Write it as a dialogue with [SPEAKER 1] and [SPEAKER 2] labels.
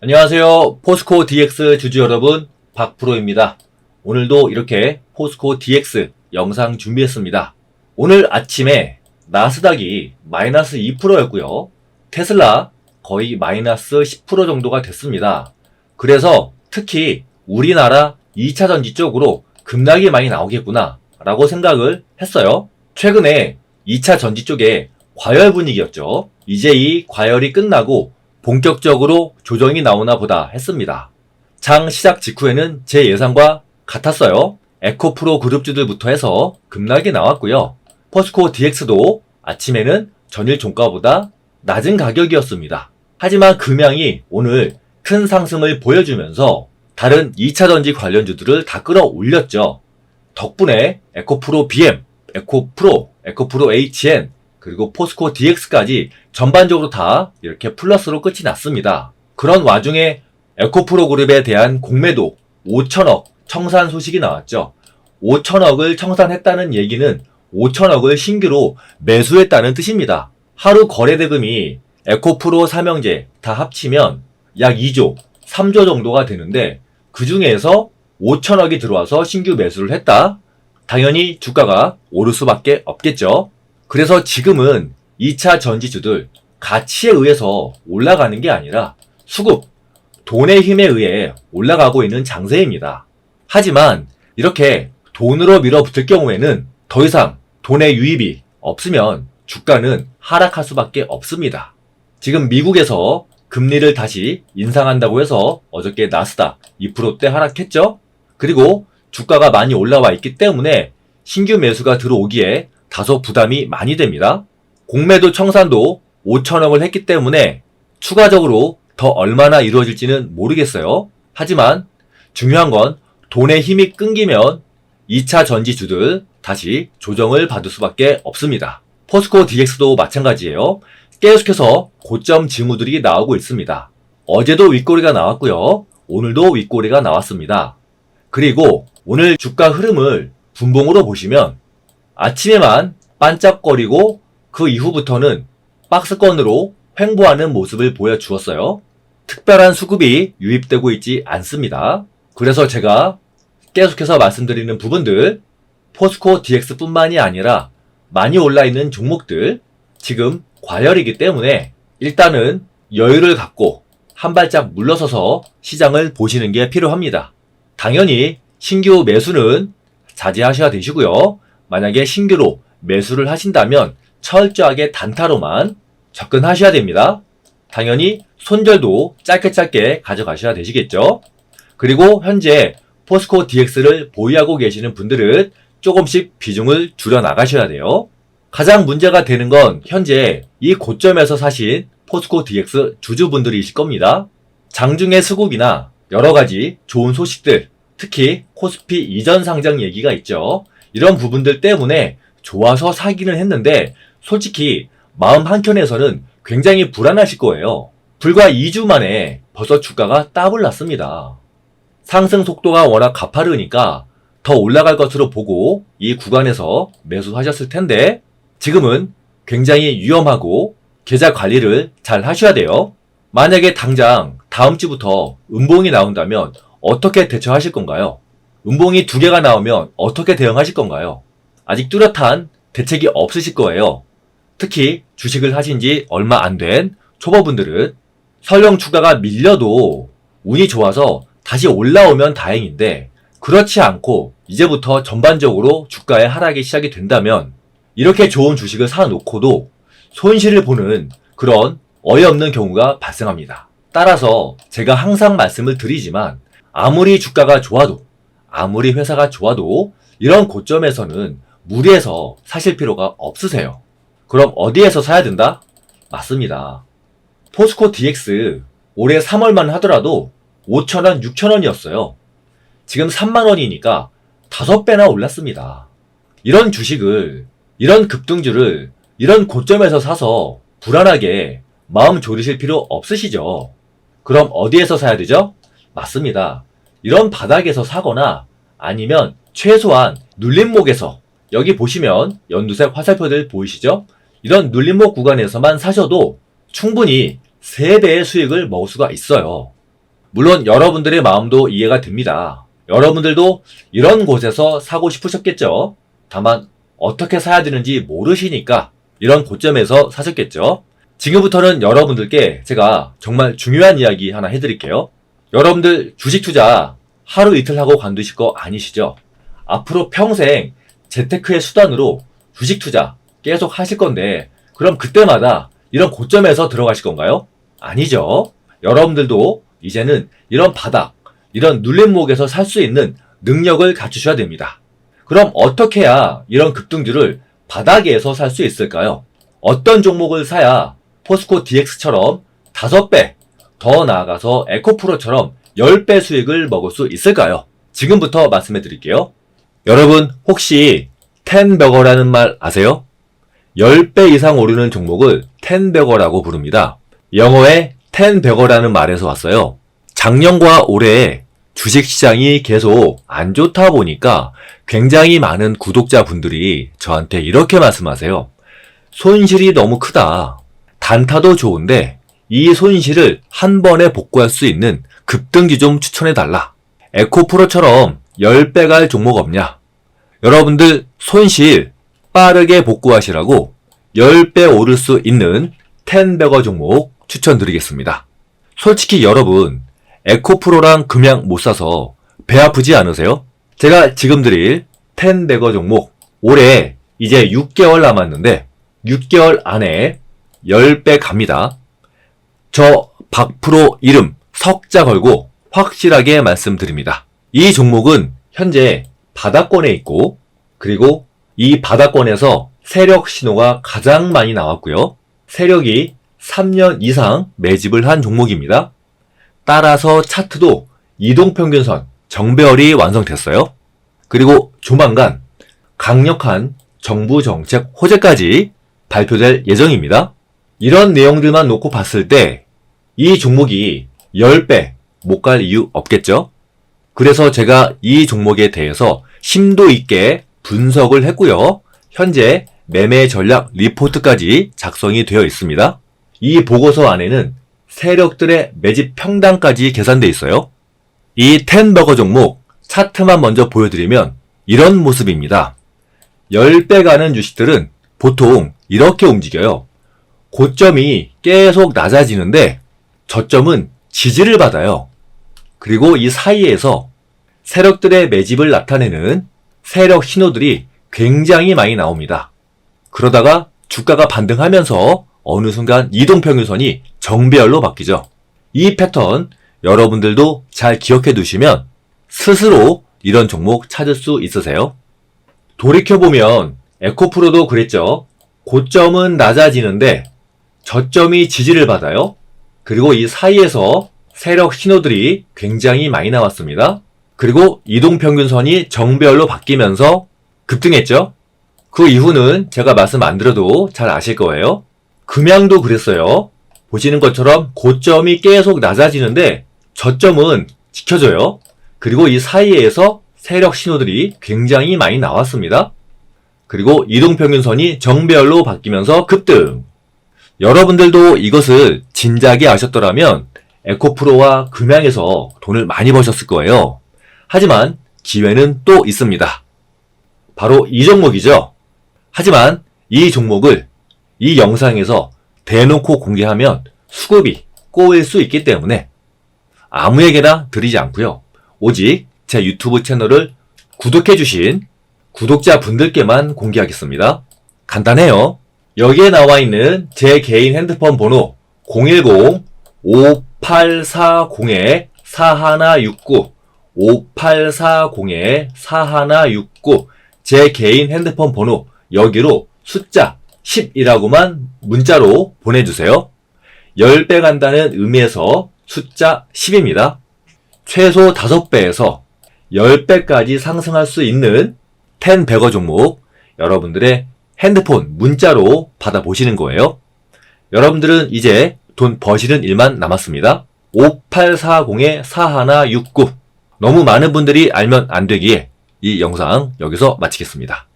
[SPEAKER 1] 안녕하세요. 포스코 DX 주주 여러분, 박프로입니다. 오늘도 이렇게 포스코 DX 영상 준비했습니다. 오늘 아침에 나스닥이 마이너스 2%였고요. 테슬라 거의 마이너스 10% 정도가 됐습니다. 그래서 특히 우리나라 2차 전지 쪽으로 급락이 많이 나오겠구나 라고 생각을 했어요. 최근에 2차 전지 쪽에 과열 분위기였죠. 이제 이 과열이 끝나고 본격적으로 조정이 나오나 보다 했습니다. 장 시작 직후에는 제 예상과 같았어요. 에코프로 그룹주들부터 해서 급락이 나왔고요. 포스코 DX도 아침에는 전일 종가보다 낮은 가격이었습니다. 하지만 금양이 오늘 큰 상승을 보여주면서 다른 2차 전지 관련주들을 다 끌어올렸죠. 덕분에 에코프로 BM, 에코프로 HN, 그리고 포스코 DX까지 전반적으로 다 이렇게 플러스로 끝이 났습니다. 그런 와중에 에코프로 그룹에 대한 공매도 5천억 청산 소식이 나왔죠. 5천억을 청산했다는 얘기는 5천억을 신규로 매수했다는 뜻입니다. 하루 거래 대금이 에코프로 삼형제 다 합치면 약 2조, 3조 정도가 되는데 그 중에서 5천억이 들어와서 신규 매수를 했다? 당연히 주가가 오를 수밖에 없겠죠. 그래서 지금은 2차 전지주들 가치에 의해서 올라가는 게 아니라 수급, 돈의 힘에 의해 올라가고 있는 장세입니다. 하지만 이렇게 돈으로 밀어붙을 경우에는 더 이상 돈의 유입이 없으면 주가는 하락할 수밖에 없습니다. 지금 미국에서 금리를 다시 인상한다고 해서 어저께 나스닥 2%대 하락했죠? 그리고 주가가 많이 올라와 있기 때문에 신규 매수가 들어오기에 다소 부담이 많이 됩니다. 공매도 청산도 5천억을 했기 때문에 추가적으로 더 얼마나 이루어질지는 모르겠어요. 하지만 중요한 건 돈의 힘이 끊기면 2차 전지주들 다시 조정을 받을 수밖에 없습니다. 포스코 DX도 마찬가지예요. 계속해서 고점 징후들이 나오고 있습니다. 어제도 윗꼬리가 나왔고요. 오늘도 윗꼬리가 나왔습니다. 그리고 오늘 주가 흐름을 분봉으로 보시면 아침에만 반짝거리고 그 이후부터는 박스권으로 횡보하는 모습을 보여주었어요. 특별한 수급이 유입되고 있지 않습니다. 그래서 제가 계속해서 말씀드리는 부분들, 포스코 DX뿐만이 아니라 많이 올라있는 종목들, 지금 과열이기 때문에 일단은 여유를 갖고 한 발짝 물러서서 시장을 보시는 게 필요합니다. 당연히 신규 매수는 자제하셔야 되시고요. 만약에 신규로 매수를 하신다면 철저하게 단타로만 접근하셔야 됩니다. 당연히 손절도 짧게 가져가셔야 되시겠죠. 그리고 현재 포스코 DX를 보유하고 계시는 분들은 조금씩 비중을 줄여 나가셔야 돼요. 가장 문제가 되는 건 현재 이 고점에서 사신 포스코 DX 주주분들이실 겁니다. 장중의 수급이나 여러가지 좋은 소식들, 특히 코스피 이전 상장 얘기가 있죠. 이런 부분들 때문에 좋아서 사기는 했는데 솔직히 마음 한켠에서는 굉장히 불안하실 거예요. 불과 2주 만에 벌써 주가가 더블 났습니다. 상승 속도가 워낙 가파르니까 더 올라갈 것으로 보고 이 구간에서 매수하셨을 텐데 지금은 굉장히 위험하고 계좌 관리를 잘 하셔야 돼요. 만약에 당장 다음 주부터 음봉이 나온다면 어떻게 대처하실 건가요? 음봉이 2개가 나오면 어떻게 대응하실 건가요? 아직 뚜렷한 대책이 없으실 거예요. 특히 주식을 하신 지 얼마 안 된 초보분들은 설령 주가가 밀려도 운이 좋아서 다시 올라오면 다행인데 그렇지 않고 이제부터 전반적으로 주가의 하락이 시작이 된다면 이렇게 좋은 주식을 사놓고도 손실을 보는 그런 어이없는 경우가 발생합니다. 따라서 제가 항상 말씀을 드리지만 아무리 주가가 좋아도 아무리 회사가 좋아도 이런 고점에서는 무리해서 사실 필요가 없으세요. 그럼 어디에서 사야 된다? 맞습니다. 포스코 DX 올해 3월만 하더라도 5,000원, 6,000원이었어요. 지금 3만원이니까 5배나 올랐습니다. 이런 주식을, 이런 급등주를 이런 고점에서 사서 불안하게 마음 졸이실 필요 없으시죠? 그럼 어디에서 사야 되죠? 맞습니다. 이런 바닥에서 사거나 아니면 최소한 눌림목에서 여기 보시면 연두색 화살표들 보이시죠? 이런 눌림목 구간에서만 사셔도 충분히 3배의 수익을 먹을 수가 있어요. 물론 여러분들의 마음도 이해가 됩니다. 여러분들도 이런 곳에서 사고 싶으셨겠죠? 다만 어떻게 사야 되는지 모르시니까 이런 고점에서 사셨겠죠? 지금부터는 여러분들께 제가 정말 중요한 이야기 하나 해드릴게요. 여러분들 주식 투자 하루 이틀 하고 관두실 거 아니시죠? 앞으로 평생 재테크의 수단으로 주식 투자 계속 하실 건데 그럼 그때마다 이런 고점에서 들어가실 건가요? 아니죠. 여러분들도 이제는 이런 바닥, 이런 눌림목에서 살 수 있는 능력을 갖추셔야 됩니다. 그럼 어떻게 해야 이런 급등주를 바닥에서 살 수 있을까요? 어떤 종목을 사야 포스코 DX처럼 5배, 더 나아가서 에코프로처럼 10배 수익을 먹을 수 있을까요? 지금부터 말씀해 드릴게요. 여러분 혹시 텐버거라는 말 아세요? 10배 이상 오르는 종목을 텐버거라고 부릅니다. 영어의 텐버거라는 말에서 왔어요. 작년과 올해 주식시장이 계속 안 좋다 보니까 굉장히 많은 구독자분들이 저한테 이렇게 말씀하세요. 손실이 너무 크다. 단타도 좋은데 이 손실을 한 번에 복구할 수 있는 급등주 좀 추천해달라. 에코프로처럼 10배 갈 종목 없냐? 여러분들 손실 빠르게 복구하시라고 10배 오를 수 있는 텐버거 종목 추천드리겠습니다. 솔직히 여러분 에코프로랑 금양 못 사서 배 아프지 않으세요? 제가 지금 드릴 텐버거 종목 올해 이제 6개월 남았는데 6개월 안에 10배 갑니다. 저 박프로 이름 석자 걸고 확실하게 말씀드립니다. 이 종목은 현재 바닥권에 있고 그리고 이 바닥권에서 세력 신호가 가장 많이 나왔고요. 세력이 3년 이상 매집을 한 종목입니다. 따라서 차트도 이동평균선 정배열이 완성됐어요. 그리고 조만간 강력한 정부 정책 호재까지 발표될 예정입니다. 이런 내용들만 놓고 봤을 때 이 종목이 10배 못 갈 이유 없겠죠? 그래서 제가 이 종목에 대해서 심도 있게 분석을 했고요. 현재 매매 전략 리포트까지 작성이 되어 있습니다. 이 보고서 안에는 세력들의 매집 평단까지 계산되어 있어요. 이 텐버거 종목 차트만 먼저 보여드리면 이런 모습입니다. 10배 가는 주식들은 보통 이렇게 움직여요. 고점이 계속 낮아지는데 저점은 지지를 받아요. 그리고 이 사이에서 세력들의 매집을 나타내는 세력 신호들이 굉장히 많이 나옵니다. 그러다가 주가가 반등하면서 어느 순간 이동평균선이 정배열로 바뀌죠. 이 패턴 여러분들도 잘 기억해 두시면 스스로 이런 종목 찾을 수 있으세요. 돌이켜보면 에코프로도 그랬죠. 고점은 낮아지는데 저점이 지지를 받아요. 그리고 이 사이에서 세력 신호들이 굉장히 많이 나왔습니다. 그리고 이동평균선이 정배열로 바뀌면서 급등했죠. 그 이후는 제가 말씀 안 드려도 잘 아실 거예요. 금양도 그랬어요. 보시는 것처럼 고점이 계속 낮아지는데 저점은 지켜져요. 그리고 이 사이에서 세력 신호들이 굉장히 많이 나왔습니다. 그리고 이동평균선이 정배열로 바뀌면서 급등. 여러분들도 이것을 진작에 아셨더라면 에코프로와 금양에서 돈을 많이 버셨을 거예요. 하지만 기회는 또 있습니다. 바로 이 종목이죠. 하지만 이 종목을 이 영상에서 대놓고 공개하면 수급이 꼬일 수 있기 때문에 아무에게나 드리지 않고요. 오직 제 유튜브 채널을 구독해주신 구독자분들께만 공개하겠습니다. 간단해요. 여기에 나와 있는 제 개인 핸드폰 번호 010-5840-4169 5840-4169 제 개인 핸드폰 번호 여기로 숫자 10이라고만 문자로 보내주세요. 10배 간다는 의미에서 숫자 10입니다. 최소 5배에서 10배까지 상승할 수 있는 텐버거 종목 여러분들의 핸드폰 문자로 받아보시는 거예요. 여러분들은 이제 돈 버시는 일만 남았습니다. 5840-4169 너무 많은 분들이 알면 안 되기에 이 영상 여기서 마치겠습니다.